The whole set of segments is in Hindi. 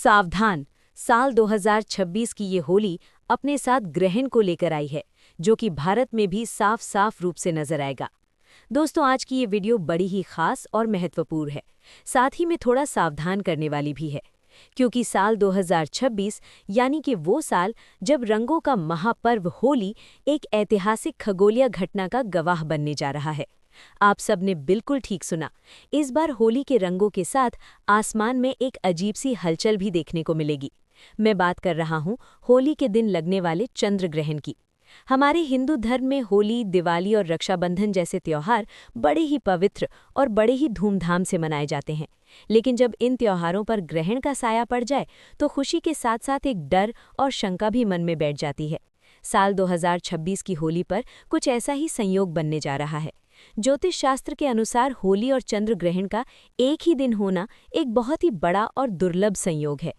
सावधान, साल 2026 की ये होली अपने साथ ग्रहण को लेकर आई है, जो कि भारत में भी साफ साफ रूप से नजर आएगा। दोस्तों, आज की ये वीडियो बड़ी ही खास और महत्वपूर्ण है, साथ ही में थोड़ा सावधान करने वाली भी है, क्योंकि साल 2026 यानी कि वो साल जब रंगों का महापर्व होली एक ऐतिहासिक खगोलीय घटना का गवाह बनने जा रहा है। आप सबने बिल्कुल ठीक सुना, इस बार होली के रंगों के साथ आसमान में एक अजीब सी हलचल भी देखने को मिलेगी। मैं बात कर रहा हूँ होली के दिन लगने वाले चंद्र ग्रहण की। हमारे हिंदू धर्म में होली, दिवाली और रक्षाबंधन जैसे त्योहार बड़े ही पवित्र और बड़े ही धूमधाम से मनाए जाते हैं। लेकिन जब इन त्योहारों पर ग्रहण का साया पड़ जाए तो खुशी के साथ साथ एक डर और शंका भी मन में बैठ जाती है। साल 2026 की होली पर कुछ ऐसा ही संयोग बनने जा रहा है। ज्योतिष शास्त्र के अनुसार होली और चंद्र ग्रहण का एक ही दिन होना एक बहुत ही बड़ा और दुर्लभ संयोग है।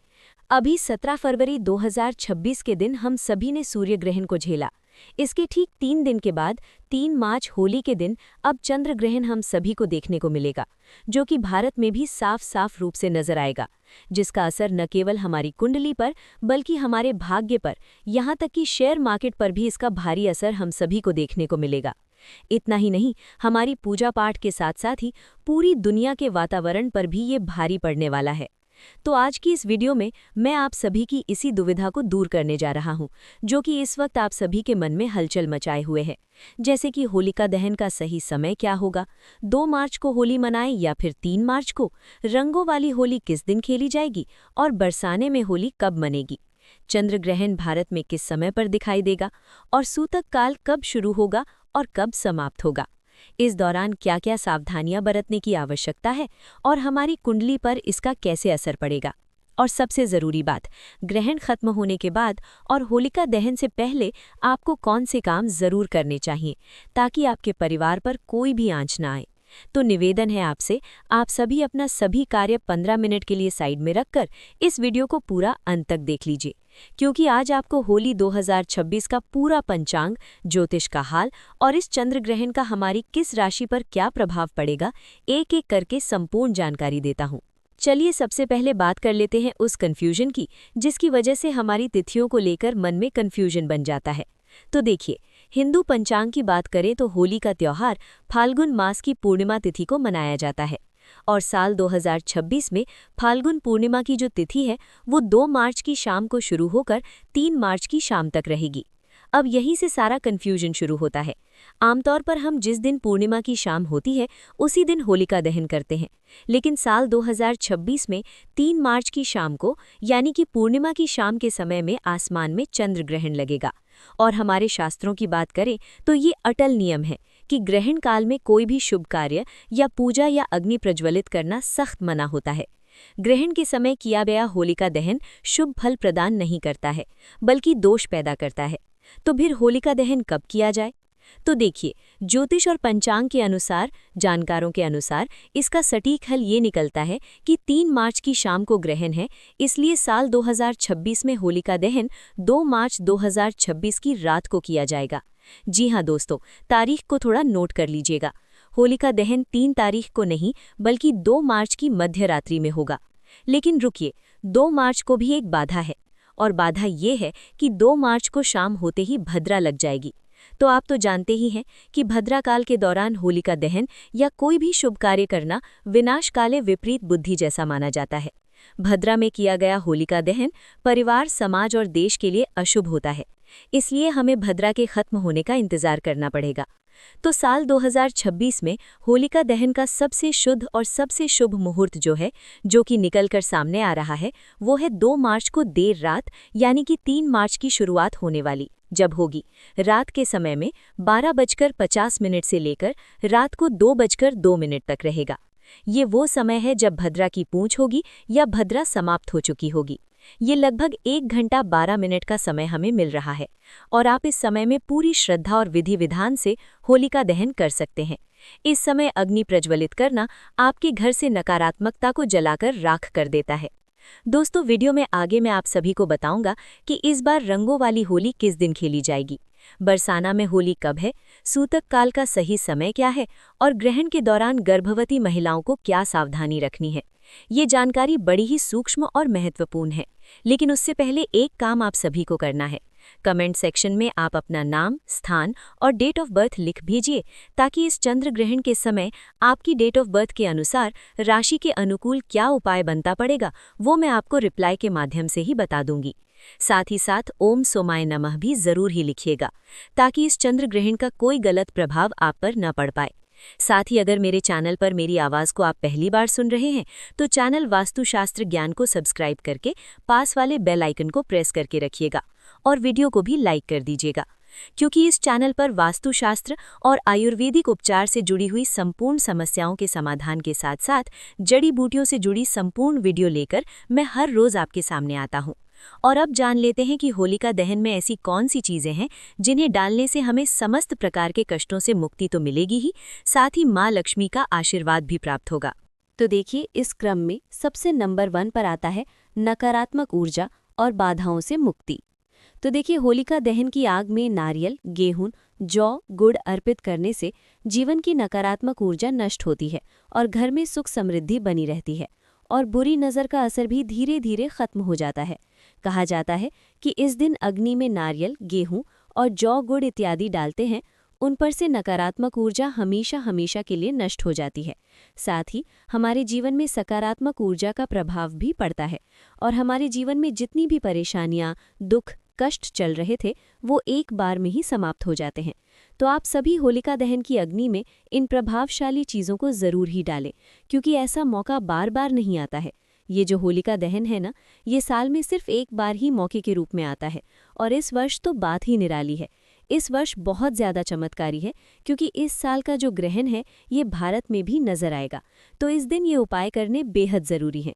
अभी 17 फरवरी 2026 के दिन हम सभी ने सूर्य ग्रहण को झेला। इसके ठीक 3 दिन के बाद 3 मार्च होली के दिन अब चंद्र ग्रहण हम सभी को देखने को मिलेगा, जो कि भारत में भी साफ साफ रूप से नजर आएगा, जिसका असर न केवल हमारी कुंडली पर बल्कि हमारे भाग्य पर, यहाँ तक कि शेयर मार्केट पर भी इसका भारी असर हम सभी को देखने को मिलेगा। इतना ही नहीं, हमारी पूजा पाठ के साथ साथ ही पूरी दुनिया के वातावरण पर भी ये भारी पड़ने वाला है। तो आज की इस वीडियो में मैं आप सभी की इसी दुविधा को दूर करने जा रहा हूं, जो कि इस वक्त आप सभी के मन में हलचल मचाए हुए है। जैसे कि होलिका दहन का सही समय क्या होगा, 2 मार्च को होली मनाएं या फिर 3 मार्च को, रंगों वाली होली किस दिन खेली जाएगी और बरसाने में होली कब मनेगी, चंद्र ग्रहण भारत में किस समय पर दिखाई देगा और सूतक काल कब शुरू होगा और कब समाप्त होगा। इस दौरान क्या क्या सावधानियां बरतने की आवश्यकता है और हमारी कुंडली पर इसका कैसे असर पड़ेगा। और सबसे ज़रूरी बात, ग्रहण खत्म होने के बाद और होलिका दहन से पहले आपको कौन से काम ज़रूर करने चाहिए ताकि आपके परिवार पर कोई भी आंच ना आए। तो निवेदन है आपसे, आप सभी अपना सभी कार्य 15 मिनट के लिए साइड में रखकर इस वीडियो को पूरा अंत तक देख लीजिए, क्योंकि आज आपको होली 2026 का पूरा पंचांग, ज्योतिष का हाल और इस चंद्र ग्रहण का हमारी किस राशि पर क्या प्रभाव पड़ेगा, एक एक करके संपूर्ण जानकारी देता हूँ। चलिए सबसे पहले बात कर लेते हैं उस कन्फ्यूजन की, जिसकी वजह से हमारी तिथियों को लेकर मन में कन्फ्यूजन बन जाता है। तो देखिए, हिंदू पंचांग की बात करें तो होली का त्यौहार फाल्गुन मास की पूर्णिमा तिथि को मनाया जाता है और साल 2026 में फाल्गुन पूर्णिमा की जो तिथि है वो 2 मार्च की शाम को शुरू होकर 3 मार्च की शाम तक रहेगी। अब यहीं से सारा कन्फ्यूजन शुरू होता है। आमतौर पर हम जिस दिन पूर्णिमा की शाम होती है उसी दिन होलिका दहन करते हैं, लेकिन साल 2026 में 3 मार्च की शाम को यानी कि पूर्णिमा की शाम के समय में आसमान में चंद्र ग्रहण लगेगा। और हमारे शास्त्रों की बात करें तो ये अटल नियम है कि ग्रहण काल में कोई भी शुभ कार्य या पूजा या अग्नि प्रज्वलित करना सख्त मना होता है। ग्रहण के समय किया गया होलिका दहन शुभ फल प्रदान नहीं करता है, बल्कि दोष पैदा करता है। तो फिर होलिका दहन कब किया जाए? तो देखिए, ज्योतिष और पंचांग के अनुसार, जानकारों के अनुसार इसका सटीक हल ये निकलता है कि 3 मार्च की शाम को ग्रहण है, इसलिए साल 2026 में होलिका दहन 2 मार्च 2026 की रात को किया जाएगा। जी हाँ दोस्तों, तारीख को थोड़ा नोट कर लीजिएगा। होलिका दहन 3 तारीख को नहीं बल्कि 2 मार्च की मध्य रात्रि में होगा। लेकिन रुकिए, 2 मार्च को भी एक बाधा है, और बाधा ये है कि 2 मार्च को शाम होते ही भद्रा लग जाएगी। तो आप तो जानते ही हैं कि भद्रा काल के दौरान होलिका दहन या कोई भी शुभ कार्य करना विनाश काले विपरीत बुद्धि जैसा माना जाता है। भद्रा में किया गया होलिका दहन परिवार, समाज और देश के लिए अशुभ होता है, इसलिए हमें भद्रा के खत्म होने का इंतजार करना पड़ेगा। तो साल 2026 में होलिका दहन का सबसे शुद्ध और सबसे शुभ मुहूर्त जो कि निकलकर सामने आ रहा है, वो है 2 मार्च को देर रात यानी कि 3 मार्च की शुरुआत होने वाली जब होगी। रात के समय में 12:50 से लेकर रात को 2:02 तक रहेगा। ये वो समय है जब भद्रा की पूंछ होगी या भद्रा समाप्त हो चुकी होगी। ये लगभग 1 घंटा 12 मिनट का समय हमें मिल रहा है और आप इस समय में पूरी श्रद्धा और विधि विधान से होलिका दहन कर सकते हैं। इस समय अग्नि प्रज्वलित करना आपके घर से नकारात्मकता को जलाकर राख कर देता है। दोस्तों, वीडियो में आगे मैं आप सभी को बताऊंगा कि इस बार रंगों वाली होली किस दिन खेली जाएगी, बरसाना में होली कब है, सूतक काल का सही समय क्या है और ग्रहण के दौरान गर्भवती महिलाओं को क्या सावधानी रखनी है। ये जानकारी बड़ी ही सूक्ष्म और महत्वपूर्ण है, लेकिन उससे पहले एक काम आप सभी को करना है। कमेंट सेक्शन में आप अपना नाम, स्थान और डेट ऑफ बर्थ लिख भेजिए, ताकि इस चंद्र ग्रहण के समय आपकी डेट ऑफ बर्थ के अनुसार राशि के अनुकूल क्या उपाय बनता पड़ेगा वो मैं आपको रिप्लाई के माध्यम से ही बता दूंगी। साथ ही साथ ओम सोमाय नमः भी जरूर ही लिखिएगा, ताकि इस चंद्र ग्रहण का कोई गलत प्रभाव आप पर न पड़ पाए। साथ ही अगर मेरे चैनल पर मेरी आवाज़ को आप पहली बार सुन रहे हैं तो चैनल वास्तुशास्त्र ज्ञान को सब्सक्राइब करके पास वाले बेल आइकन को प्रेस करके रखिएगा और वीडियो को भी लाइक कर दीजिएगा, क्योंकि इस चैनल पर वास्तुशास्त्र और आयुर्वेदिक उपचार से जुड़ी हुई संपूर्ण समस्याओं के समाधान के साथ साथ जड़ी बूटियों से जुड़ी संपूर्ण वीडियो लेकर मैं हर रोज आपके सामने आता हूँ। और अब जान लेते हैं कि होलिका दहन में ऐसी कौन सी चीजें हैं जिन्हें डालने से हमें समस्त प्रकार के कष्टों से मुक्ति तो मिलेगी ही, साथ ही माँ लक्ष्मी का आशीर्वाद भी प्राप्त होगा। तो देखिए, इस क्रम में सबसे नंबर 1 पर आता है नकारात्मक ऊर्जा और बाधाओं से मुक्ति। तो देखिए, होलिका दहन की आग में नारियल, गेहूं, जौ, गुड़ अर्पित करने से जीवन की नकारात्मक ऊर्जा नष्ट होती है और घर में सुख समृद्धि बनी रहती है और बुरी नज़र का असर भी धीरे धीरे खत्म हो जाता है। कहा जाता है कि इस दिन अग्नि में नारियल, गेहूं और जौ, गुड़ इत्यादि डालते हैं, उन पर से नकारात्मक ऊर्जा हमेशा हमेशा के लिए नष्ट हो जाती है। साथ ही हमारे जीवन में सकारात्मक ऊर्जा का प्रभाव भी पड़ता है और हमारे जीवन में जितनी भी परेशानियां, दुख, कष्ट चल रहे थे वो एक बार में ही समाप्त हो जाते हैं। तो आप सभी होलिका दहन की अग्नि में इन प्रभावशाली चीज़ों को ज़रूर ही डालें, क्योंकि ऐसा मौका बार बार नहीं आता है। ये जो होलिका दहन है ना, ये साल में सिर्फ एक बार ही मौके के रूप में आता है और इस वर्ष तो बात ही निराली है। इस वर्ष बहुत ज़्यादा चमत्कारी है, क्योंकि इस साल का जो ग्रहण है ये भारत में भी नजर आएगा। तो इस दिन ये उपाय करने बेहद ज़रूरी हैं।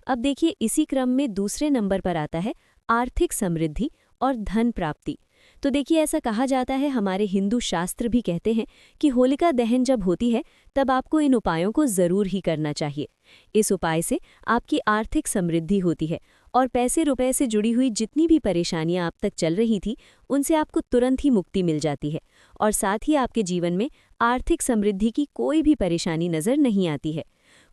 अब देखिए, इसी क्रम में दूसरे नंबर पर आता है आर्थिक समृद्धि और धन प्राप्ति। तो देखिए, ऐसा कहा जाता है, हमारे हिंदू शास्त्र भी कहते हैं कि होलिका दहन जब होती है तब आपको इन उपायों को ज़रूर ही करना चाहिए। इस उपाय से आपकी आर्थिक समृद्धि होती है और पैसे रुपए से जुड़ी हुई जितनी भी परेशानियां आप तक चल रही थी उनसे आपको तुरंत ही मुक्ति मिल जाती है और साथ ही आपके जीवन में आर्थिक समृद्धि की कोई भी परेशानी नज़र नहीं आती है।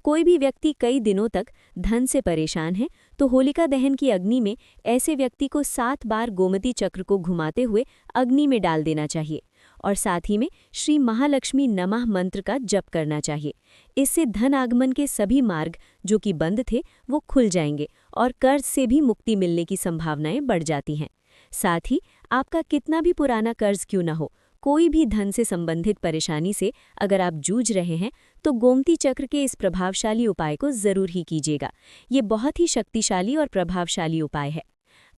कोई भी व्यक्ति कई दिनों तक धन से परेशान है तो होलिका दहन की अग्नि में ऐसे व्यक्ति को 7 बार गोमती चक्र को घुमाते हुए अग्नि में डाल देना चाहिए और साथ ही में श्री महालक्ष्मी नमः मंत्र का जप करना चाहिए। इससे धन आगमन के सभी मार्ग जो कि बंद थे वो खुल जाएंगे और कर्ज से भी मुक्ति मिलने की संभावनाएं बढ़ जाती हैं। साथ ही आपका कितना भी पुराना कर्ज क्यों न हो, कोई भी धन से संबंधित परेशानी से अगर आप जूझ रहे हैं तो गोमती चक्र के इस प्रभावशाली उपाय को ज़रूर ही कीजिएगा। ये बहुत ही शक्तिशाली और प्रभावशाली उपाय है।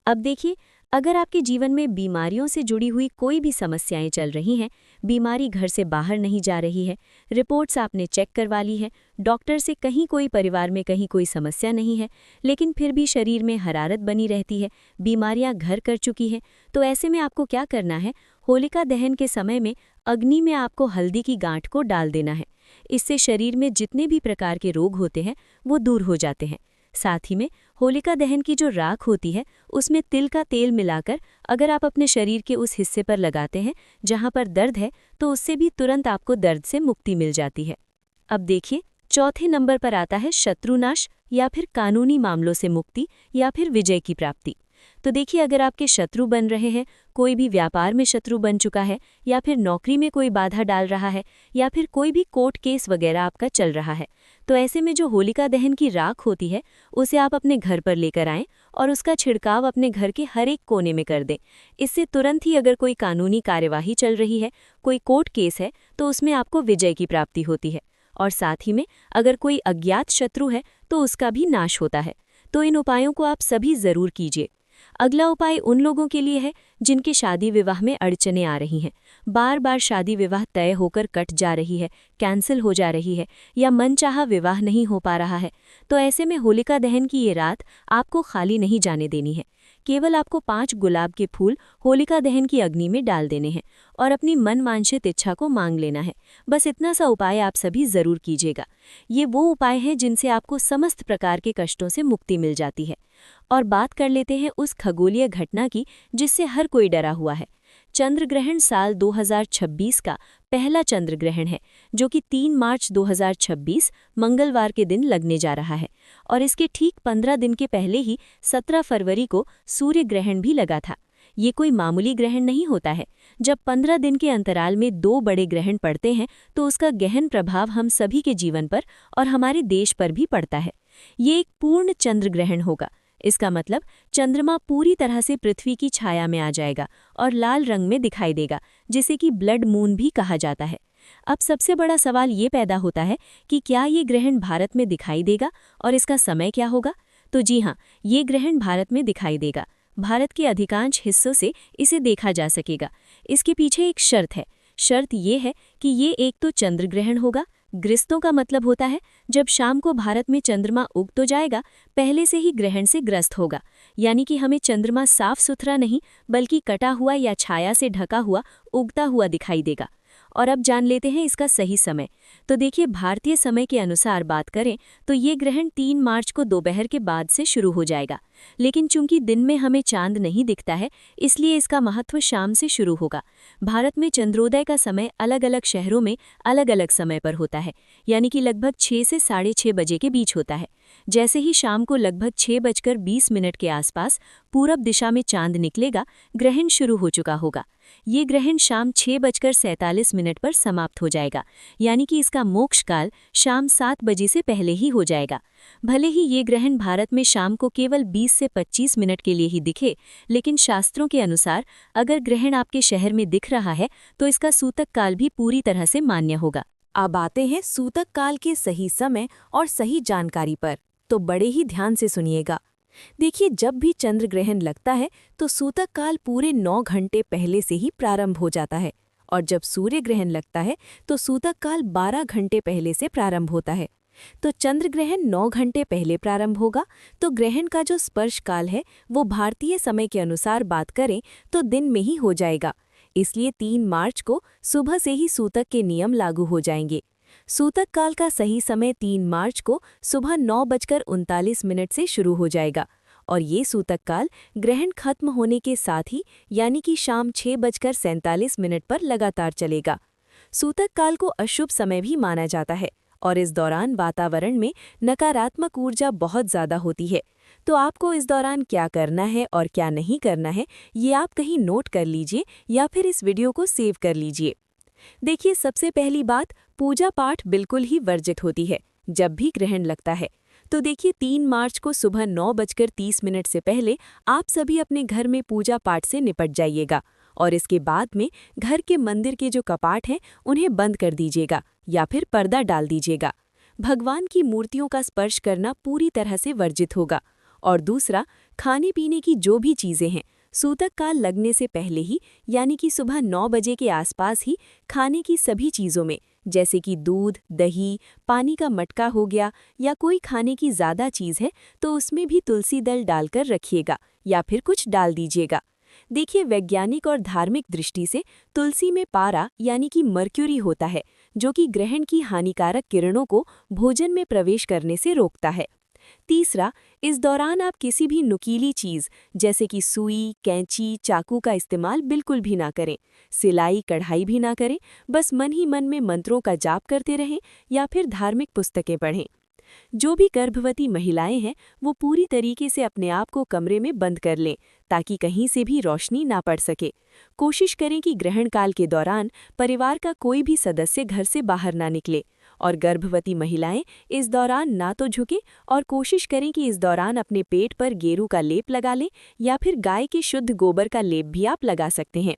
अब देखिए, अगर आपके जीवन में बीमारियों से जुड़ी हुई कोई भी समस्याएं चल रही हैं, बीमारी घर से बाहर नहीं जा रही है, रिपोर्ट्स आपने चेक करवा ली है, डॉक्टर से कहीं कोई परिवार में कहीं कोई समस्या नहीं है, लेकिन फिर भी शरीर में हरारत बनी रहती है, बीमारियां घर कर चुकी हैं, तो ऐसे में आपको क्या करना है, होलिका दहन के समय में अग्नि में आपको हल्दी की गांठ को डाल देना है। इससे शरीर में जितने भी प्रकार के रोग होते हैं वो दूर हो जाते हैं। साथ ही में होलिका दहन की जो राख होती है उसमें तिल का तेल मिलाकर अगर आप अपने शरीर के उस हिस्से पर लगाते हैं जहां पर दर्द है तो उससे भी तुरंत आपको दर्द से मुक्ति मिल जाती है। अब देखिए, चौथे नंबर पर आता है शत्रुनाश या फिर कानूनी मामलों से मुक्ति या फिर विजय की प्राप्ति। तो देखिए, अगर आपके शत्रु बन रहे हैं, कोई भी व्यापार में शत्रु बन चुका है या फिर नौकरी में कोई बाधा डाल रहा है या फिर कोई भी कोर्ट केस वगैरह आपका चल रहा है, तो ऐसे में जो होलिका दहन की राख होती है उसे आप अपने घर पर लेकर आएं और उसका छिड़काव अपने घर के हर एक कोने में कर दें। इससे तुरंत ही अगर कोई कानूनी कार्यवाही चल रही है, कोई कोर्ट केस है, तो उसमें आपको विजय की प्राप्ति होती है और साथ ही में अगर कोई अज्ञात शत्रु है तो उसका भी नाश होता है। तो इन उपायों को आप सभी ज़रूर कीजिए। अगला उपाय उन लोगों के लिए है जिनके शादी विवाह में अड़चनें आ रही हैं, बार बार शादी विवाह तय होकर कट जा रही है, कैंसिल हो जा रही है या मनचाहा विवाह नहीं हो पा रहा है। तो ऐसे में होलिका दहन की ये रात आपको खाली नहीं जाने देनी है। केवल आपको 5 गुलाब के फूल होलिका दहन की अग्नि में डाल देने हैं और अपनी मनवांछित इच्छा को मांग लेना है। बस इतना सा उपाय आप सभी ज़रूर कीजिएगा। ये वो उपाय हैं जिनसे आपको समस्त प्रकार के कष्टों से मुक्ति मिल जाती है। और बात कर लेते हैं उस खगोलीय घटना की जिससे हर कोई डरा हुआ है। चंद्र ग्रहण साल 2026 का पहला चंद्र ग्रहण है, जो कि 3 मार्च 2026 मंगलवार के दिन लगने जा रहा है और इसके ठीक 15 दिन के पहले ही 17 फरवरी को सूर्य ग्रहण भी लगा था। ये कोई मामूली ग्रहण नहीं होता है। जब 15 दिन के अंतराल में 2 बड़े ग्रहण पड़ते हैं तो उसका गहन प्रभाव हम सभी के जीवन पर और हमारे देश पर भी पड़ता है। ये एक पूर्ण चंद्र ग्रहण होगा। इसका मतलब चंद्रमा पूरी तरह से पृथ्वी की छाया में आ जाएगा और लाल रंग में दिखाई देगा, जिसे कि ब्लड मून भी कहा जाता है। अब सबसे बड़ा सवाल ये पैदा होता है कि क्या ये ग्रहण भारत में दिखाई देगा और इसका समय क्या होगा? तो जी हाँ, ये ग्रहण भारत में दिखाई देगा। भारत के अधिकांश हिस्सों से इसे देखा जा सकेगा। इसके पीछे एक शर्त है। शर्त ये है कि ये एक तो चंद्र ग्रहण होगा। ग्रस्तों का मतलब होता है जब शाम को भारत में चंद्रमा उग तो जाएगा, पहले से ही ग्रहण से ग्रस्त होगा, यानी कि हमें चंद्रमा साफ सुथरा नहीं बल्कि कटा हुआ या छाया से ढका हुआ उगता हुआ दिखाई देगा। और अब जान लेते हैं इसका सही समय। तो देखिए, भारतीय समय के अनुसार बात करें तो ये ग्रहण 3 मार्च को दोपहर के बाद से शुरू हो जाएगा, लेकिन चूंकि दिन में हमें चांद नहीं दिखता है इसलिए इसका महत्व शाम से शुरू होगा। भारत में चंद्रोदय का समय अलग अलग शहरों में अलग अलग समय पर होता है, यानी कि लगभग 6 से 6:30 बजे के बीच होता है। जैसे ही शाम को लगभग 6:20 के आसपास पूरब दिशा में चांद निकलेगा, ग्रहण शुरू हो चुका होगा। ये ग्रहण शाम 6:47 पर समाप्त हो जाएगा, यानी कि इसका मोक्ष काल शाम 7 बजे से पहले ही हो जाएगा। भले ही ये ग्रहण भारत में शाम को केवल 20 से 25 मिनट के लिए ही दिखे, लेकिन शास्त्रों के अनुसार अगर ग्रहण आपके शहर में दिख रहा है तो इसका सूतक काल भी पूरी तरह से मान्य होगा। अब आते हैं सूतक काल के सही समय और सही जानकारी पर, तो बड़े ही ध्यान से सुनिएगा। देखिए, जब भी चंद्र ग्रहण लगता है तो सूतक काल पूरे 9 घंटे पहले से ही प्रारंभ हो जाता है और जब सूर्य ग्रहण लगता है तो सूतक काल 12 घंटे पहले से प्रारंभ होता है। तो चंद्र ग्रहण 9 घंटे पहले प्रारंभ होगा, तो ग्रहण का जो स्पर्श काल है वो भारतीय समय के अनुसार बात करें तो दिन में ही हो जाएगा। इसलिए 3 मार्च को सुबह से ही सूतक के नियम लागू हो जाएंगे। सूतक काल का सही समय 3 मार्च को सुबह 9:39 से शुरू हो जाएगा और ये सूतक काल ग्रहण खत्म होने के साथ ही यानी कि शाम 6:47 पर लगातार चलेगा। सूतक काल को अशुभ समय भी माना जाता है और इस दौरान वातावरण में नकारात्मक ऊर्जा बहुत ज़्यादा होती है। तो आपको इस दौरान क्या करना है और क्या नहीं करना है, ये आप कहीं नोट कर लीजिए या फिर इस वीडियो को सेव कर लीजिए। देखिए, सबसे पहली बात, पूजा पाठ बिल्कुल ही वर्जित होती है जब भी ग्रहण लगता है। तो देखिए, 3 मार्च को सुबह 9:30 से पहले आप सभी अपने घर में पूजा पाठ से निपट जाइएगा और इसके बाद में घर के मंदिर के जो कपाट हैं उन्हें बंद कर दीजिएगा या फिर पर्दा डाल दीजिएगा। भगवान की मूर्तियों का स्पर्श करना पूरी तरह से वर्जित होगा। और दूसरा, खाने पीने की जो भी चीज़ें हैं सूतक काल लगने से पहले ही यानी कि सुबह 9 बजे के आसपास ही खाने की सभी चीज़ों में, जैसे कि दूध, दही, पानी का मटका हो गया या कोई खाने की ज़्यादा चीज़ है तो उसमें भी तुलसी दल डालकर रखिएगा या फिर कुछ डाल दीजिएगा। देखिए, वैज्ञानिक और धार्मिक दृष्टि से तुलसी में पारा यानी कि मर्क्यूरी होता है, जो कि ग्रहण की हानिकारक किरणों को भोजन में प्रवेश करने से रोकता है। तीसरा, इस दौरान आप किसी भी नुकीली चीज़ जैसे कि सुई, कैंची, चाकू का इस्तेमाल बिल्कुल भी ना करें। सिलाई, कढ़ाई भी ना करें। बस मन ही मन में मंत्रों का जाप करते रहें या फिर धार्मिक पुस्तकें पढ़ें। जो भी गर्भवती महिलाएं हैं वो पूरी तरीके से अपने आप को कमरे में बंद कर लें ताकि कहीं से भी रोशनी ना पड़ सके। कोशिश करें कि ग्रहण काल के दौरान परिवार का कोई भी सदस्य घर से बाहर ना निकले और गर्भवती महिलाएं इस दौरान ना तो झुकें और कोशिश करें कि इस दौरान अपने पेट पर गेरू का लेप लगा लें या फिर गाय के शुद्ध गोबर का लेप भी आप लगा सकते हैं।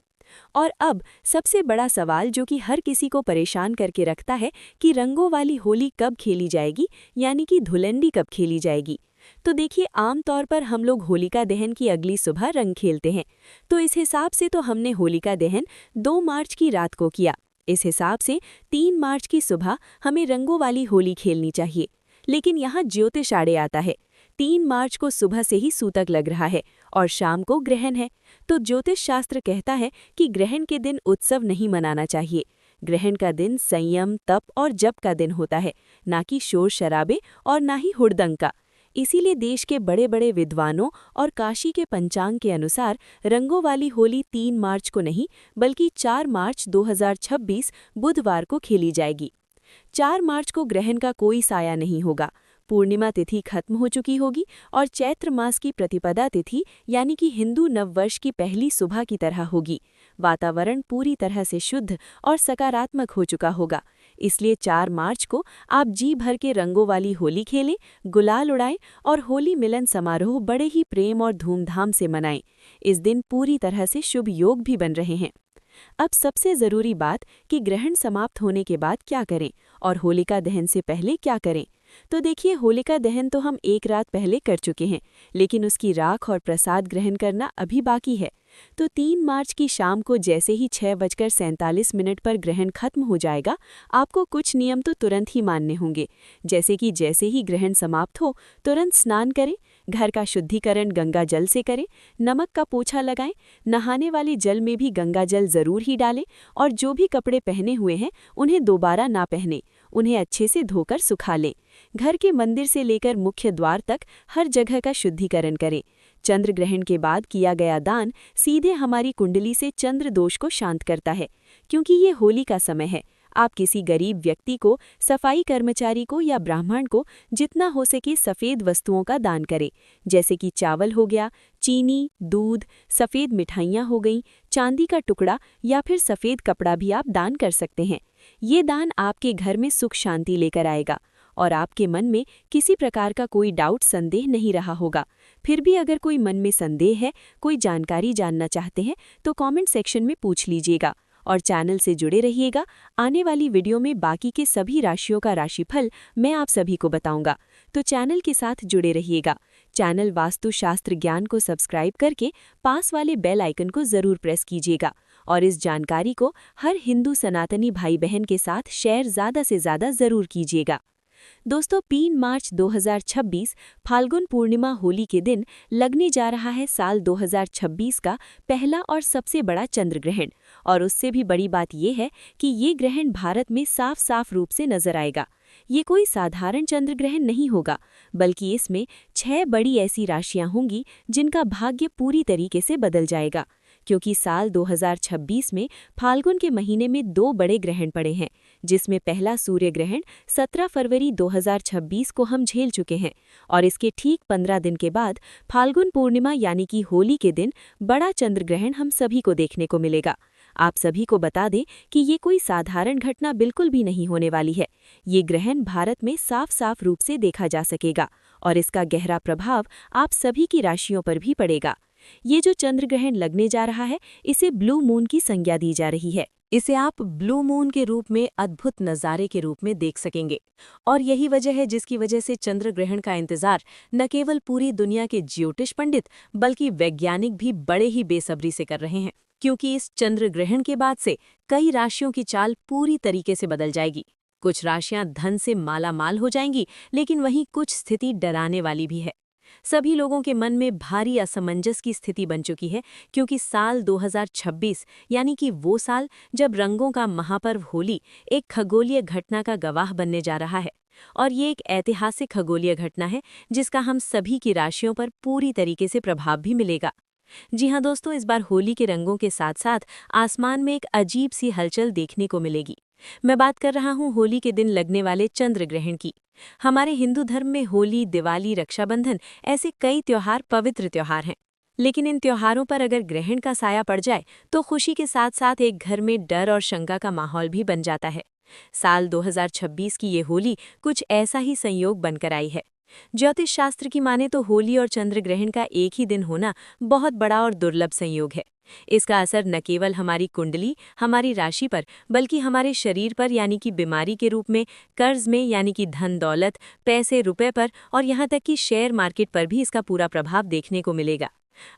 और अब सबसे बड़ा सवाल जो कि हर किसी को परेशान करके रखता है कि रंगों वाली होली कब खेली जाएगी, यानी कि धुलंडी कब खेली जाएगी। तो देखिए, आमतौर पर हम लोग होलिका दहन की अगली सुबह रंग खेलते हैं, तो इस हिसाब से तो हमने होलिका दहन 2 मार्च की रात को किया। इस हिसाब से 3 मार्च की सुबह हमें रंगों वाली होली खेलनी चाहिए। लेकिन यहाँ ज्योतिष आड़े आता है। 3 मार्च को सुबह से ही सूतक लग रहा है और शाम को ग्रहण है, तो ज्योतिष शास्त्र कहता है कि ग्रहण के दिन उत्सव नहीं मनाना चाहिए। ग्रहण का दिन संयम, तप और जप का दिन होता है, ना कि शोर शराबे और ना ही हुड़दंग का। इसीलिए देश के बड़े बड़े विद्वानों और काशी के पंचांग के अनुसार रंगों वाली होली 3 मार्च को नहीं बल्कि 4 मार्च 2026 बुधवार को खेली जाएगी। 4 मार्च को ग्रहण का कोई साया नहीं होगा। पूर्णिमा तिथि खत्म हो चुकी होगी और चैत्र मास की प्रतिपदा तिथि यानी कि हिंदू नववर्ष की पहली सुबह की तरह होगी। वातावरण पूरी तरह से शुद्ध और सकारात्मक हो चुका होगा। इसलिए 4 मार्च को आप जी भर के रंगों वाली होली खेलें, गुलाल उड़ाएं और होली मिलन समारोह बड़े ही प्रेम और धूमधाम से मनाएं। इस दिन पूरी तरह से शुभ योग भी बन रहे हैं। अब सबसे ज़रूरी बात कि ग्रहण समाप्त होने के बाद क्या करें और होलिका दहन से पहले क्या करें। तो देखिए, होलिका दहन तो हम एक रात पहले कर चुके हैं, लेकिन उसकी राख और प्रसाद ग्रहण करना अभी बाकी है। तो 3 मार्च की शाम को जैसे ही 6:47 पर ग्रहण खत्म हो जाएगा, आपको कुछ नियम तो तुरंत ही मानने होंगे। जैसे कि जैसे ही ग्रहण समाप्त हो तुरंत स्नान करें, घर का शुद्धिकरण गंगा जल से करें, नमक का पोछा लगाएं, नहाने वाले जल में भी गंगा जल जरूर ही डालें और जो भी कपड़े पहने हुए हैं उन्हें दोबारा ना पहनें, उन्हें अच्छे से धोकर सुखा लें। घर के मंदिर से लेकर मुख्य द्वार तक हर जगह का शुद्धिकरण करें। चंद्र ग्रहण के बाद किया गया दान सीधे हमारी कुंडली से चंद्र दोष को शांत करता है। क्योंकि ये होली का समय है, आप किसी गरीब व्यक्ति को, सफाई कर्मचारी को या ब्राह्मण को जितना हो सके सफ़ेद वस्तुओं का दान करें, जैसे कि चावल हो गया, चीनी, दूध, सफ़ेद मिठाइयाँ हो गईं, चांदी का टुकड़ा या फिर सफ़ेद कपड़ा भी आप दान कर सकते हैं। ये दान आपके घर में सुख शांति लेकर आएगा और आपके मन में किसी प्रकार का कोई डाउट संदेह नहीं रहा होगा। फिर भी अगर कोई मन में संदेह है, कोई जानकारी जानना चाहते हैं तो कमेंट सेक्शन में पूछ लीजिएगा और चैनल से जुड़े रहिएगा। आने वाली वीडियो में बाकी के सभी राशियों का राशिफल मैं आप सभी को बताऊंगा, तो चैनल के साथ जुड़े रहिएगा। चैनल वास्तु शास्त्र ज्ञान को सब्सक्राइब करके पास वाले बेल आइकन को ज़रूर प्रेस कीजिएगा और इस जानकारी को हर हिंदू सनातनी भाई बहन के साथ शेयर ज़्यादा से ज़्यादा ज़रूर कीजिएगा। दोस्तों, 3 मार्च 2026 फाल्गुन पूर्णिमा होली के दिन लगने जा रहा है साल 2026 का पहला और सबसे बड़ा चंद्र ग्रहण। और उससे भी बड़ी बात यह है कि ये ग्रहण भारत में साफ साफ रूप से नजर आएगा। ये कोई साधारण चंद्र ग्रहण नहीं होगा, बल्कि इसमें 6 बड़ी ऐसी राशियां होंगी जिनका भाग्य पूरी तरीके से बदल जाएगा। क्योंकि साल 2026 में फाल्गुन के महीने में 2 बड़े ग्रहण पड़े हैं, जिसमें पहला सूर्य ग्रहण 17 फरवरी 2026 को हम झेल चुके हैं और इसके ठीक 15 दिन के बाद फाल्गुन पूर्णिमा यानी कि होली के दिन बड़ा चंद्र ग्रहण हम सभी को देखने को मिलेगा। आप सभी को बता दें कि ये कोई साधारण घटना बिल्कुल भी नहीं होने वाली है। ये ग्रहण भारत में साफ साफ रूप से देखा जा सकेगा और इसका गहरा प्रभाव आप सभी की राशियों पर भी पड़ेगा। ये जो चंद्र ग्रहण लगने जा रहा है, इसे ब्लू मून की संज्ञा दी जा रही है। इसे आप ब्लू मून के रूप में अद्भुत नज़ारे के रूप में देख सकेंगे और यही वजह है जिसकी वजह से चंद्र ग्रहण का इंतजार न केवल पूरी दुनिया के ज्योतिष पंडित बल्कि वैज्ञानिक भी बड़े ही बेसब्री से कर रहे हैं। क्योंकि इस चंद्र ग्रहण के बाद से कई राशियों की चाल पूरी तरीके से बदल जाएगी। कुछ राशियां धन से माला माल हो जाएंगी, लेकिन वहीं कुछ स्थिति डराने वाली भी है। सभी लोगों के मन में भारी असमंजस की स्थिति बन चुकी है, क्योंकि साल 2026 यानी कि वो साल जब रंगों का महापर्व होली एक खगोलीय घटना का गवाह बनने जा रहा है। और ये एक ऐतिहासिक खगोलीय घटना है जिसका हम सभी की राशियों पर पूरी तरीके से प्रभाव भी मिलेगा। जी हाँ दोस्तों, इस बार होली के रंगों के साथ साथ आसमान में एक अजीब सी हलचल देखने को मिलेगी। मैं बात कर रहा हूँ होली के दिन लगने वाले चंद्र ग्रहण की। हमारे हिंदू धर्म में होली, दिवाली, रक्षाबंधन ऐसे कई त्योहार पवित्र त्योहार हैं। लेकिन इन त्योहारों पर अगर ग्रहण का साया पड़ जाए तो खुशी के साथ साथ एक घर में डर और शंका का माहौल भी बन जाता है। साल 2026 की ये होली कुछ ऐसा ही संयोग बनकर आई है। ज्योतिष शास्त्र की माने तो होली और चंद्र ग्रहण का एक ही दिन होना बहुत बड़ा और दुर्लभ संयोग है। इसका असर न केवल हमारी कुंडली, हमारी राशि पर, बल्कि हमारे शरीर पर यानी कि बीमारी के रूप में, कर्ज में यानी कि धन दौलत, पैसे रुपए पर और यहाँ तक कि शेयर मार्केट पर भी इसका पूरा प्रभाव देखने को मिलेगा।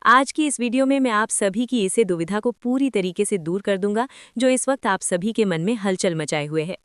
आज की इस वीडियो में मैं आप सभी की इसे दुविधा को पूरी तरीके से दूर कर दूंगा, जो इस वक्त आप सभी के मन में हलचल मचाए हुए है।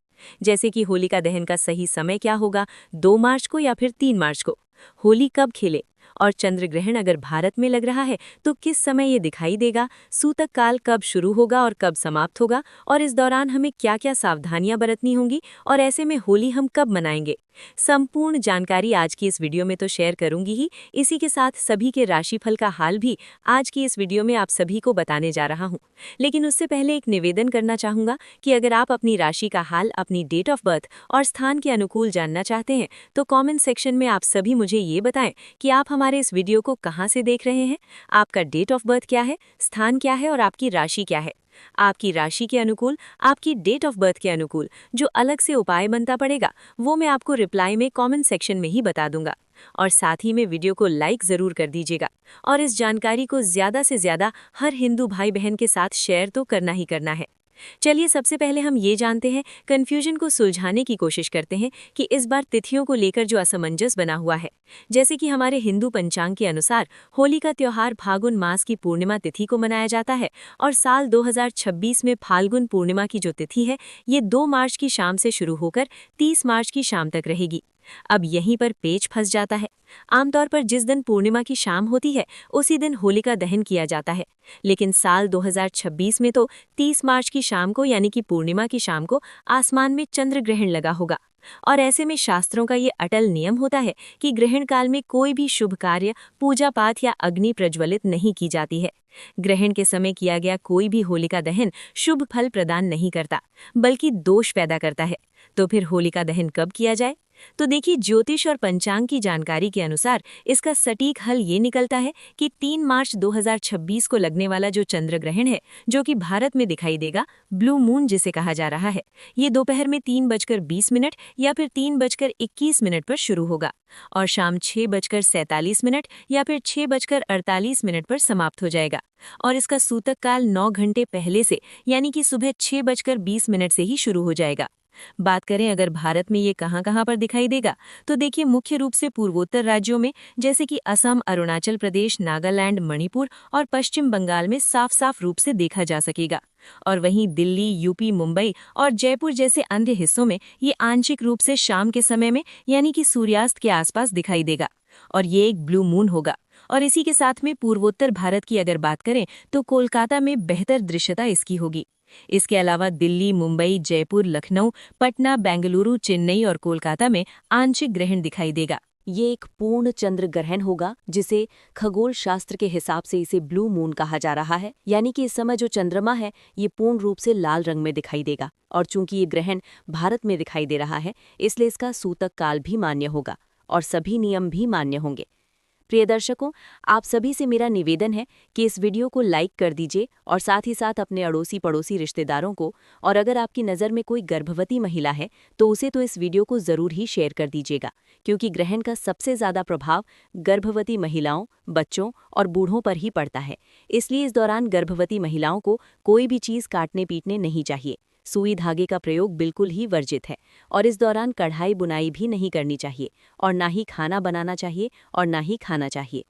जैसे कि होलिका दहन का सही समय क्या होगा, 2 मार्च को या फिर 3 मार्च को, होली कब खेले और चंद्र ग्रहण अगर भारत में लग रहा है तो किस समय ये दिखाई देगा, सूतक काल कब शुरू होगा और कब समाप्त होगा और इस दौरान हमें क्या क्या सावधानियां बरतनी होंगी और ऐसे में होली हम कब मनाएंगे। संपूर्ण जानकारी आज की इस वीडियो में तो शेयर करूंगी ही, इसी के साथ सभी के राशिफल का हाल भी आज की इस वीडियो में आप सभी को बताने जा रहा हूं। लेकिन उससे पहले एक निवेदन करना चाहूंगा कि अगर आप अपनी राशि का हाल, अपनी डेट ऑफ बर्थ और स्थान के अनुकूल जानना चाहते हैं तो कमेंट सेक्शन में आप सभी मुझे ये बताएं कि आप हमारे इस वीडियो को कहां से देख रहे हैं, आपका डेट ऑफ बर्थ क्या है, स्थान क्या है और आपकी राशि क्या है। आपकी राशि के अनुकूल, आपकी डेट ऑफ बर्थ के अनुकूल जो अलग से उपाय बनता पड़ेगा वो मैं आपको रिप्लाई में कमेंट सेक्शन में ही बता दूंगा। और साथ ही में वीडियो को लाइक ज़रूर कर दीजिएगा और इस जानकारी को ज़्यादा से ज़्यादा हर हिंदू भाई बहन के साथ शेयर तो करना ही करना है। चलिए सबसे पहले हम ये जानते हैं, कन्फ्यूजन को सुलझाने की कोशिश करते हैं कि इस बार तिथियों को लेकर जो असमंजस बना हुआ है। जैसे कि हमारे हिंदू पंचांग के अनुसार होली का त्योहार फाल्गुन मास की पूर्णिमा तिथि को मनाया जाता है और साल 2026 में फाल्गुन पूर्णिमा की जो तिथि है ये 2 मार्च की शाम से शुरू होकर 30 मार्च की शाम तक रहेगी। अब यहीं पर पेच फंस जाता है। आमतौर पर जिस दिन पूर्णिमा की शाम होती है उसी दिन होलिका दहन किया जाता है, लेकिन साल 2026 में तो 30 मार्च की शाम को यानी कि पूर्णिमा की शाम को आसमान में चंद्र ग्रहण लगा होगा। और ऐसे में शास्त्रों का ये अटल नियम होता है कि ग्रहण काल में कोई भी शुभ कार्य, पूजा पाठ या अग्नि प्रज्वलित नहीं की जाती है। ग्रहण के समय किया गया कोई भी होलिका दहन शुभ फल प्रदान नहीं करता बल्कि दोष पैदा करता है। तो फिर होलिका दहन कब किया जाए? तो देखिए, ज्योतिष और पंचांग की जानकारी के अनुसार इसका सटीक हल ये निकलता है कि 3 मार्च 2026 को लगने वाला जो चंद्र ग्रहण है, जो कि भारत में दिखाई देगा, ब्लू मून जिसे कहा जा रहा है, ये दोपहर में 3:20 या फिर 3:21 पर शुरू होगा और शाम 6:47 या फिर 6:48 पर समाप्त हो जाएगा। और इसका सूतक काल 9 घंटे पहले से यानी कि सुबह 6:20 से ही शुरू हो जाएगा। बात करें अगर भारत में ये कहां पर दिखाई देगा, तो देखिए मुख्य रूप से पूर्वोत्तर राज्यों में जैसे कि असम, अरुणाचल प्रदेश, नागालैंड, मणिपुर और पश्चिम बंगाल में साफ साफ रूप से देखा जा सकेगा। और वहीं दिल्ली, यूपी, मुंबई और जयपुर जैसे अन्य हिस्सों में ये आंशिक रूप से शाम के समय में यानी कि सूर्यास्त के आसपास दिखाई देगा और ये एक ब्लू मून होगा। और इसी के साथ में पूर्वोत्तर भारत की अगर बात करें तो कोलकाता में बेहतर दृश्यता इसकी होगी। इसके अलावा दिल्ली, मुंबई, जयपुर, लखनऊ, पटना, बेंगलुरु, चेन्नई और कोलकाता में आंशिक ग्रहण दिखाई देगा। ये एक पूर्ण चंद्र ग्रहण होगा जिसे खगोल शास्त्र के हिसाब से इसे ब्लू मून कहा जा रहा है, यानी कि इस समय जो चंद्रमा है ये पूर्ण रूप से लाल रंग में दिखाई देगा। और चूंकि ये ग्रहण भारत में दिखाई दे रहा है इसलिए इसका सूतक काल भी मान्य होगा और सभी नियम भी मान्य होंगे। प्रिय दर्शकों, आप सभी से मेरा निवेदन है कि इस वीडियो को लाइक कर दीजिए और साथ ही साथ अपने अड़ोसी पड़ोसी रिश्तेदारों को, और अगर आपकी नज़र में कोई गर्भवती महिला है तो उसे तो इस वीडियो को ज़रूर ही शेयर कर दीजिएगा, क्योंकि ग्रहण का सबसे ज़्यादा प्रभाव गर्भवती महिलाओं, बच्चों और बूढ़ों पर ही पड़ता है। इसलिए इस दौरान गर्भवती महिलाओं को कोई भी चीज़ काटने पीटने नहीं चाहिए। सुई धागे का प्रयोग बिल्कुल ही वर्जित है और इस दौरान कढ़ाई बुनाई भी नहीं करनी चाहिए और ना ही खाना बनाना चाहिए और ना ही खाना चाहिए।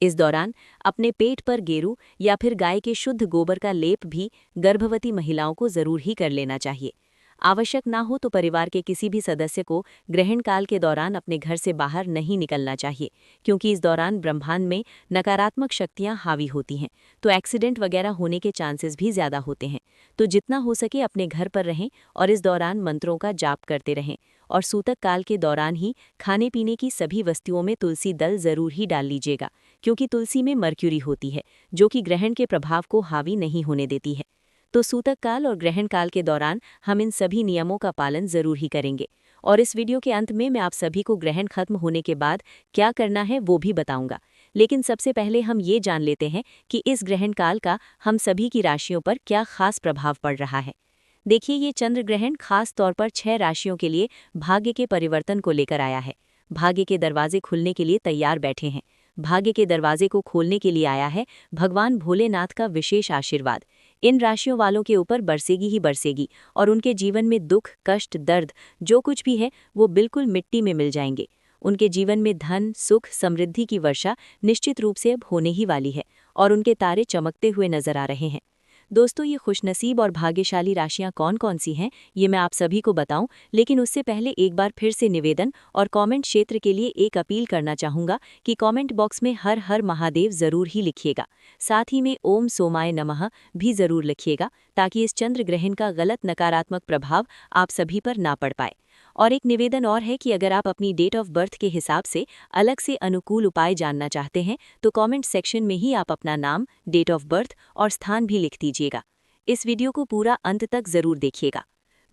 इस दौरान अपने पेट पर गेरू या फिर गाय के शुद्ध गोबर का लेप भी गर्भवती महिलाओं को ज़रूर ही कर लेना चाहिए। आवश्यक ना हो तो परिवार के किसी भी सदस्य को ग्रहण काल के दौरान अपने घर से बाहर नहीं निकलना चाहिए, क्योंकि इस दौरान ब्रह्मांड में नकारात्मक शक्तियां हावी होती हैं, तो एक्सीडेंट वगैरह होने के चांसेस भी ज़्यादा होते हैं। तो जितना हो सके अपने घर पर रहें और इस दौरान मंत्रों का जाप करते रहें। और सूतक काल के दौरान ही खाने पीने की सभी वस्तुओं में तुलसी दल ज़रूर ही डाल लीजिएगा, क्योंकि तुलसी में मर्क्यूरी होती है जो कि ग्रहण के प्रभाव को हावी नहीं होने देती है। तो सूतक काल और ग्रहण काल के दौरान हम इन सभी नियमों का पालन जरूर ही करेंगे। और इस वीडियो के अंत में मैं आप सभी को ग्रहण खत्म होने के बाद क्या करना है वो भी बताऊंगा। लेकिन सबसे पहले हम ये जान लेते हैं कि इस ग्रहण काल का हम सभी की राशियों पर क्या खास प्रभाव पड़ रहा है। देखिए, ये चंद्र ग्रहण खास तौर पर 6 राशियों के लिए भाग्य के परिवर्तन को लेकर आया है। भाग्य के दरवाजे खुलने के लिए तैयार बैठे हैं। भाग्य के दरवाजे को खोलने के लिए आया है भगवान भोलेनाथ का विशेष आशीर्वाद। इन राशियों वालों के ऊपर बरसेगी ही बरसेगी और उनके जीवन में दुख, कष्ट, दर्द जो कुछ भी है वो बिल्कुल मिट्टी में मिल जाएंगे। उनके जीवन में धन, सुख, समृद्धि की वर्षा निश्चित रूप से अब होने ही वाली है और उनके तारे चमकते हुए नजर आ रहे हैं। दोस्तों, ये खुशनसीब और भाग्यशाली राशियां कौन कौन सी हैं ये मैं आप सभी को बताऊं, लेकिन उससे पहले एक बार फिर से निवेदन और कमेंट क्षेत्र के लिए एक अपील करना चाहूंगा कि कमेंट बॉक्स में हर हर महादेव जरूर ही लिखिएगा। साथ ही में ओम सोमाय नमः भी जरूर लिखिएगा, ताकि इस चंद्र ग्रहण का गलत नकारात्मक प्रभाव आप सभी पर ना पड़ पाए। और एक निवेदन और है कि अगर आप अपनी डेट ऑफ बर्थ के हिसाब से अलग से अनुकूल उपाय जानना चाहते हैं तो कमेंट सेक्शन में ही आप अपना नाम, डेट ऑफ बर्थ और स्थान भी लिख दीजिएगा। इस वीडियो को पूरा अंत तक जरूर देखिएगा।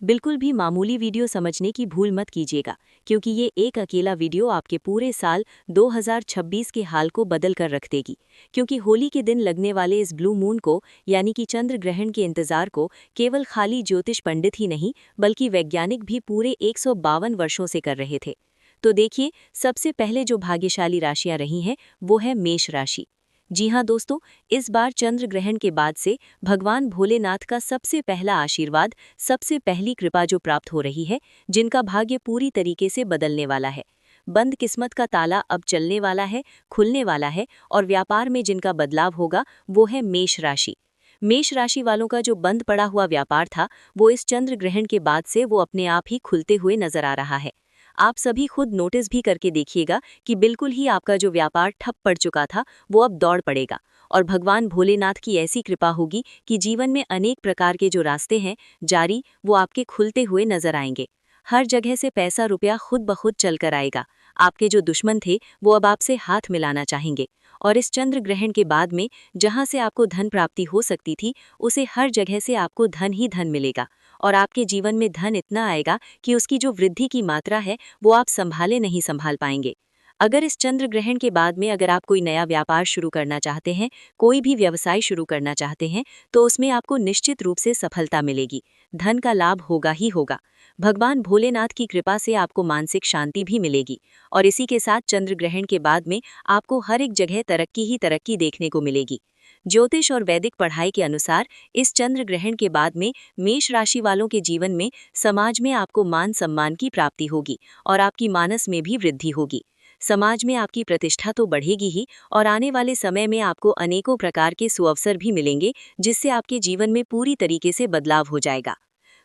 बिल्कुल भी मामूली वीडियो समझने की भूल मत कीजिएगा, क्योंकि ये एक अकेला वीडियो आपके पूरे साल 2026 के हाल को बदल कर रख देगी। क्योंकि होली के दिन लगने वाले इस ब्लू मून को यानी कि चंद्र ग्रहण के इंतजार को केवल खाली ज्योतिष पंडित ही नहीं बल्कि वैज्ञानिक भी पूरे 152 वर्षों से कर रहे थे। तो देखिए, सबसे पहले जो भाग्यशाली राशियां रही हैं वो है मेष राशि। जी हाँ दोस्तों, इस बार चंद्र ग्रहण के बाद से भगवान भोलेनाथ का सबसे पहला आशीर्वाद, सबसे पहली कृपा जो प्राप्त हो रही है, जिनका भाग्य पूरी तरीके से बदलने वाला है। बंद किस्मत का ताला अब चलने वाला है, खुलने वाला है और व्यापार में जिनका बदलाव होगा वो है मेष राशि। मेष राशि वालों का जो बंद पड़ा हुआ व्यापार था वो इस चंद्र ग्रहण के बाद से वो अपने आप ही खुलते हुए नजर आ रहा है। आप सभी खुद नोटिस भी करके देखिएगा कि बिल्कुल ही आपका जो व्यापार ठप पड़ चुका था वो अब दौड़ पड़ेगा और भगवान भोलेनाथ की ऐसी कृपा होगी कि जीवन में अनेक प्रकार के जो रास्ते हैं जारी वो आपके खुलते हुए नजर आएंगे। हर जगह से पैसा रुपया खुद ब खुद चल कर आएगा। आपके जो दुश्मन थे वो अब आपसे हाथ मिलाना चाहेंगे और इस चंद्र ग्रहण के बाद में जहां से आपको धन प्राप्ति हो सकती थी उसे हर जगह से आपको धन ही धन मिलेगा और आपके जीवन में धन इतना आएगा कि उसकी जो वृद्धि की मात्रा है वो आप संभाले नहीं संभाल पाएंगे। अगर इस चंद्र ग्रहण के बाद में अगर आप कोई नया व्यापार शुरू करना चाहते हैं, कोई भी व्यवसाय शुरू करना चाहते हैं, तो उसमें आपको निश्चित रूप से सफलता मिलेगी। धन का लाभ होगा ही होगा। भगवान भोलेनाथ की कृपा से आपको मानसिक शांति भी मिलेगी और इसी के साथ चंद्र ग्रहण के बाद में आपको हर एक जगह तरक्की ही तरक्की देखने को मिलेगी। ज्योतिष और वैदिक पढ़ाई के अनुसार इस चंद्र ग्रहण के बाद में मेष राशि वालों के जीवन में समाज में आपको मान सम्मान की प्राप्ति होगी और आपकी मानस में भी वृद्धि होगी। समाज में आपकी प्रतिष्ठा तो बढ़ेगी ही और आने वाले समय में आपको अनेकों प्रकार के सुअवसर भी मिलेंगे, जिससे आपके जीवन में पूरी तरीके से बदलाव हो जाएगा।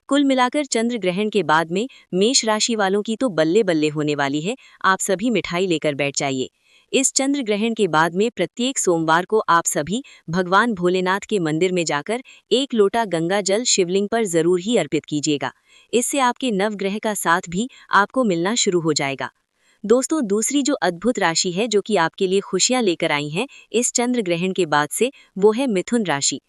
कुल मिलाकर चंद्र ग्रहण के बाद में मेष राशि वालों की तो बल्ले बल्ले होने वाली है। आप सभी मिठाई लेकर बैठ जाइए। इस चंद्र ग्रहण के बाद में प्रत्येक सोमवार को आप सभी भगवान भोलेनाथ के मंदिर में जाकर 1 लोटा गंगा जल शिवलिंग पर जरूर ही अर्पित कीजिएगा। इससे आपके नवग्रह का साथ भी आपको मिलना शुरू हो जाएगा। दोस्तों, दूसरी जो अद्भुत राशि है जो कि आपके लिए खुशियां लेकर आई हैं इस चंद्र ग्रहण के बाद से, वो है मिथुन राशि।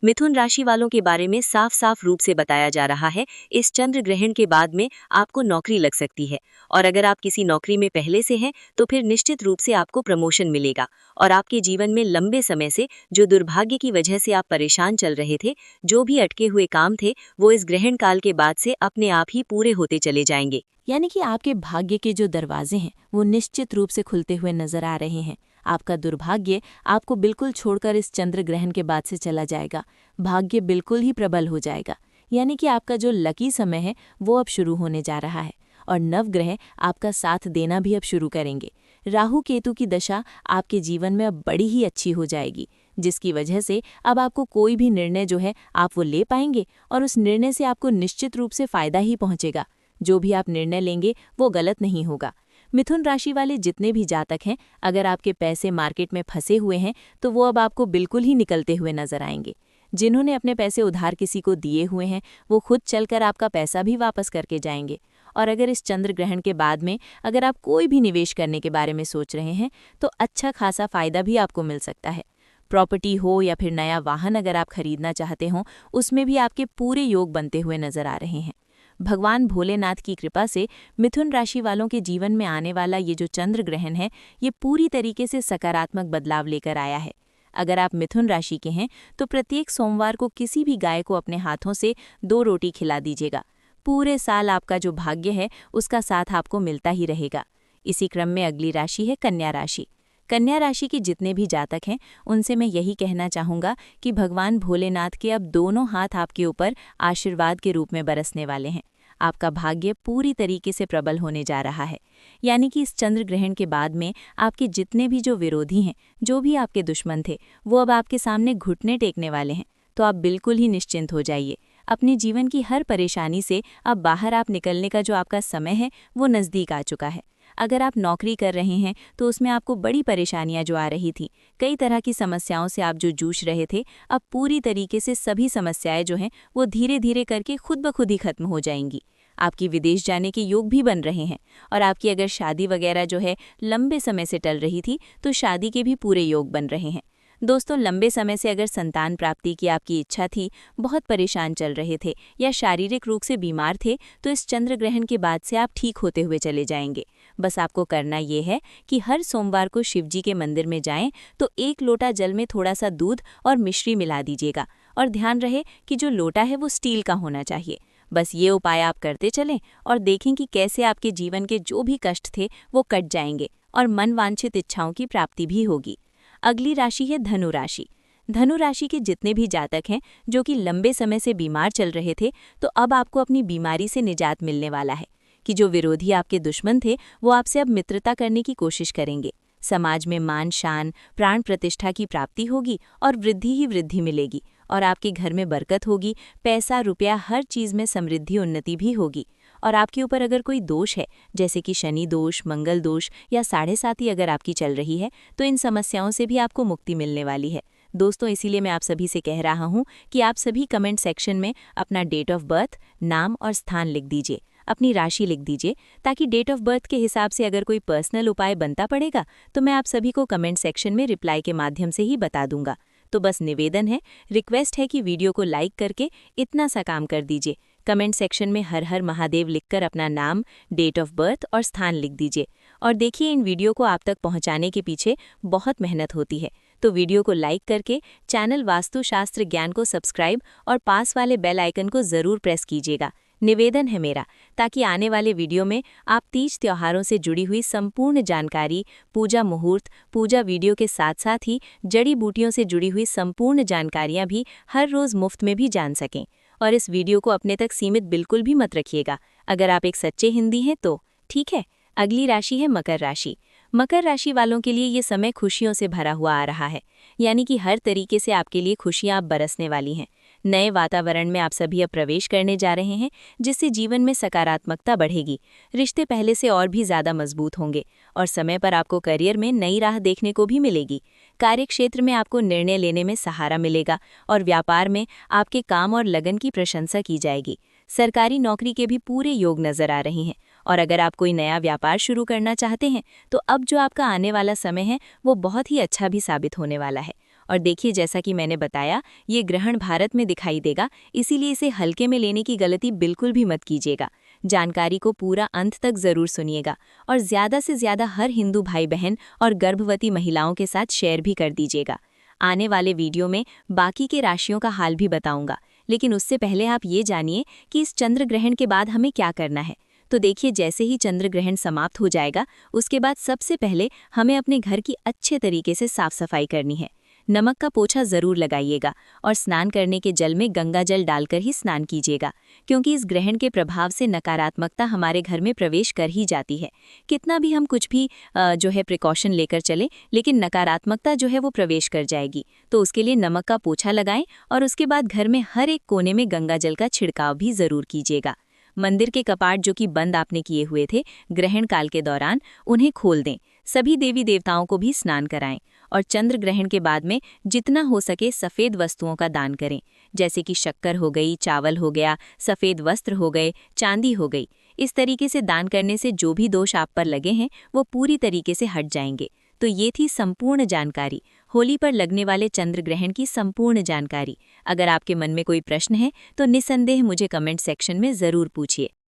मिथुन राशि वालों के बारे में साफ साफ रूप से बताया जा रहा है, इस चंद्र ग्रहण के बाद में आपको नौकरी लग सकती है और अगर आप किसी नौकरी में पहले से हैं तो फिर निश्चित रूप से आपको प्रमोशन मिलेगा और आपके जीवन में लंबे समय से जो दुर्भाग्य की वजह से आप परेशान चल रहे थे, जो भी अटके हुए काम थे, वो इस ग्रहण काल के बाद से अपने आप ही पूरे होते चले जाएंगे। यानी कि आपके भाग्य के जो दरवाजे हैं वो निश्चित रूप से खुलते हुए नजर आ रहे हैं। आपका दुर्भाग्य आपको बिल्कुल छोड़कर इस चंद्र ग्रहण के बाद से चला जाएगा। भाग्य बिल्कुल ही प्रबल हो जाएगा। यानी कि आपका जो लकी समय है वो अब शुरू होने जा रहा है और नवग्रह आपका साथ देना भी अब शुरू करेंगे। राहु केतु की दशा आपके जीवन में अब बड़ी ही अच्छी हो जाएगी, जिसकी वजह से अब आपको कोई भी निर्णय जो है आप वो ले पाएंगे और उस निर्णय से आपको निश्चित रूप से फायदा ही पहुंचेगा। जो भी आप निर्णय लेंगे वो गलत नहीं होगा। मिथुन राशि वाले जितने भी जातक हैं, अगर आपके पैसे मार्केट में फंसे हुए हैं तो वो अब आपको बिल्कुल ही निकलते हुए नजर आएंगे। जिन्होंने अपने पैसे उधार किसी को दिए हुए हैं वो खुद चलकर आपका पैसा भी वापस करके जाएंगे। और अगर इस चंद्र ग्रहण के बाद में अगर आप कोई भी निवेश करने के बारे में सोच रहे हैं तो अच्छा खासा फायदा भी आपको मिल सकता है। प्रॉपर्टी हो या फिर नया वाहन अगर आप खरीदना चाहते हो, उसमें भी आपके पूरे योग बनते हुए नजर आ रहे हैं। भगवान भोलेनाथ की कृपा से मिथुन राशि वालों के जीवन में आने वाला ये जो चंद्र ग्रहण है ये पूरी तरीके से सकारात्मक बदलाव लेकर आया है। अगर आप मिथुन राशि के हैं तो प्रत्येक सोमवार को किसी भी गाय को अपने हाथों से 2 रोटी खिला दीजिएगा। पूरे साल आपका जो भाग्य है उसका साथ आपको मिलता ही रहेगा। इसी क्रम में अगली राशि है कन्या राशि। कन्या राशि के जितने भी जातक हैं उनसे मैं यही कहना चाहूँगा कि भगवान भोलेनाथ के अब दोनों हाथ आपके ऊपर आशीर्वाद के रूप में बरसने वाले हैं। आपका भाग्य पूरी तरीके से प्रबल होने जा रहा है। यानी कि इस चंद्र ग्रहण के बाद में आपके जितने भी जो विरोधी हैं, जो भी आपके दुश्मन थे, वो अब आपके सामने घुटने टेकने वाले हैं। तो आप बिल्कुल ही निश्चिंत हो जाइए। अपने जीवन की हर परेशानी से अब बाहर आप निकलने का जो आपका समय है वो नज़दीक आ चुका है। अगर आप नौकरी कर रहे हैं तो उसमें आपको बड़ी परेशानियां जो आ रही थी, कई तरह की समस्याओं से आप जो जूझ रहे थे, अब पूरी तरीके से सभी समस्याएं जो हैं वो धीरे धीरे करके खुद ब खुद ही खत्म हो जाएंगी। आपकी विदेश जाने के योग भी बन रहे हैं। और आपकी अगर शादी वगैरह जो है लंबे समय से टल रही थी तो शादी के भी पूरे योग बन रहे हैं। दोस्तों, लंबे समय से अगर संतान प्राप्ति की आपकी इच्छा थी, बहुत परेशान चल रहे थे या शारीरिक रूप से बीमार थे, तो इस चंद्र ग्रहण के बाद से आप ठीक होते हुए चले जाएंगे। बस आपको करना ये है कि हर सोमवार को शिव जी के मंदिर में जाएं तो 1 लोटा जल में थोड़ा सा दूध और मिश्री मिला दीजिएगा। और ध्यान रहे कि जो लोटा है वो स्टील का होना चाहिए। बस ये उपाय आप करते चलें और देखें कि कैसे आपके जीवन के जो भी कष्ट थे वो कट जाएंगे और मनवांछित इच्छाओं की प्राप्ति भी होगी। अगली राशि है धनु राशि। धनु राशि के जितने भी जातक हैं जो कि लंबे समय से बीमार चल रहे थे, तो अब आपको अपनी बीमारी से निजात मिलने वाला है कि जो विरोधी आपके दुश्मन थे वो आपसे अब मित्रता करने की कोशिश करेंगे। समाज में मान शान, प्राण प्रतिष्ठा की प्राप्ति होगी और वृद्धि ही वृद्धि मिलेगी और आपके घर में बरकत होगी, पैसा रुपया हर चीज़ में समृद्धि उन्नति भी होगी। और आपके ऊपर अगर कोई दोष है, जैसे कि शनि दोष, मंगल दोष या 7.5 अगर आपकी चल रही है, तो इन समस्याओं से भी आपको मुक्ति मिलने वाली है। दोस्तों, इसीलिए मैं आप सभी से कह रहा हूँ कि आप सभी कमेंट सेक्शन में अपना डेट ऑफ बर्थ, नाम और स्थान लिख दीजिए, अपनी राशि लिख दीजिए, ताकि डेट ऑफ बर्थ के हिसाब से अगर कोई पर्सनल उपाय बनता पड़ेगा तो मैं आप सभी को कमेंट सेक्शन में रिप्लाई के माध्यम से ही बता दूंगा। तो बस निवेदन है, रिक्वेस्ट है कि वीडियो को लाइक करके इतना सा काम कर दीजिए। कमेंट सेक्शन में हर हर महादेव लिखकर अपना नाम, डेट ऑफ बर्थ और स्थान लिख दीजिए। और देखिए, इन वीडियो को आप तक पहुंचाने के पीछे बहुत मेहनत होती है, तो वीडियो को लाइक करके चैनल वास्तुशास्त्र ज्ञान को सब्सक्राइब और पास वाले बेल आइकन को ज़रूर प्रेस कीजिएगा। निवेदन है मेरा, ताकि आने वाले वीडियो में आप तीज त्योहारों से जुड़ी हुई संपूर्ण जानकारी, पूजा मुहूर्त, पूजा वीडियो के साथ साथ ही जड़ी बूटियों से जुड़ी हुई संपूर्ण जानकारियां भी हर रोज़ मुफ्त में भी जान सकें। और इस वीडियो को अपने तक सीमित बिल्कुल भी मत रखिएगा, अगर आप एक सच्चे हिंदी हैं तो ठीक है। अगली राशि है मकर राशि। मकर राशि वालों के लिए ये समय खुशियों से भरा हुआ आ रहा है, यानी कि हर तरीके से आपके लिए खुशियां अब बरसने वाली हैं। नए वातावरण में आप सभी अब प्रवेश करने जा रहे हैं, जिससे जीवन में सकारात्मकता बढ़ेगी। रिश्ते पहले से और भी ज़्यादा मजबूत होंगे और समय पर आपको करियर में नई राह देखने को भी मिलेगी। कार्यक्षेत्र में आपको निर्णय लेने में सहारा मिलेगा और व्यापार में आपके काम और लगन की प्रशंसा की जाएगी। सरकारी नौकरी के भी पूरे योग नजर आ रहे हैं। और अगर आप कोई नया व्यापार शुरू करना चाहते हैं तो अब जो आपका आने वाला समय है वो बहुत ही अच्छा भी साबित होने वाला है। और देखिए, जैसा कि मैंने बताया, ये ग्रहण भारत में दिखाई देगा, इसीलिए इसे हल्के में लेने की गलती बिल्कुल भी मत कीजिएगा। जानकारी को पूरा अंत तक जरूर सुनिएगा और ज़्यादा से ज़्यादा हर हिंदू भाई बहन और गर्भवती महिलाओं के साथ शेयर भी कर दीजिएगा। आने वाले वीडियो में बाकी के राशियों का हाल भी बताऊंगा, लेकिन उससे पहले आप ये जानिए कि इस चंद्र ग्रहण के बाद हमें क्या करना है। तो देखिए, जैसे ही चंद्र ग्रहण समाप्त हो जाएगा, उसके बाद सबसे पहले हमें अपने घर की अच्छे तरीके से साफ सफाई करनी है। नमक का पोछा जरूर लगाइएगा और स्नान करने के जल में गंगा जल डालकर ही स्नान कीजिएगा, क्योंकि इस ग्रहण के प्रभाव से नकारात्मकता हमारे घर में प्रवेश कर ही जाती है। कितना भी हम कुछ भी जो है प्रिकॉशन लेकर चलें, लेकिन नकारात्मकता जो है वो प्रवेश कर जाएगी। तो उसके लिए नमक का पोछा लगाएं और उसके बाद घर में हर एक कोने में गंगा जल का छिड़काव भी जरूर कीजिएगा। मंदिर के कपाट जो कि बंद आपने किए हुए थे ग्रहण काल के दौरान, उन्हें खोल दें। सभी देवी देवताओं को भी स्नान कराएं और चंद्र ग्रहण के बाद में जितना हो सके सफ़ेद वस्तुओं का दान करें, जैसे कि शक्कर हो गई, चावल हो गया, सफ़ेद वस्त्र हो गए, चांदी हो गई। इस तरीके से दान करने से जो भी दोष आप पर लगे हैं वो पूरी तरीके से हट जाएंगे। तो ये थी संपूर्ण जानकारी, होली पर लगने वाले चंद्र ग्रहण की संपूर्ण जानकारी। अगर आपके मन में कोई प्रश्न है तो निसंदेह मुझे कमेंट सेक्शन में ज़रूर पूछिए।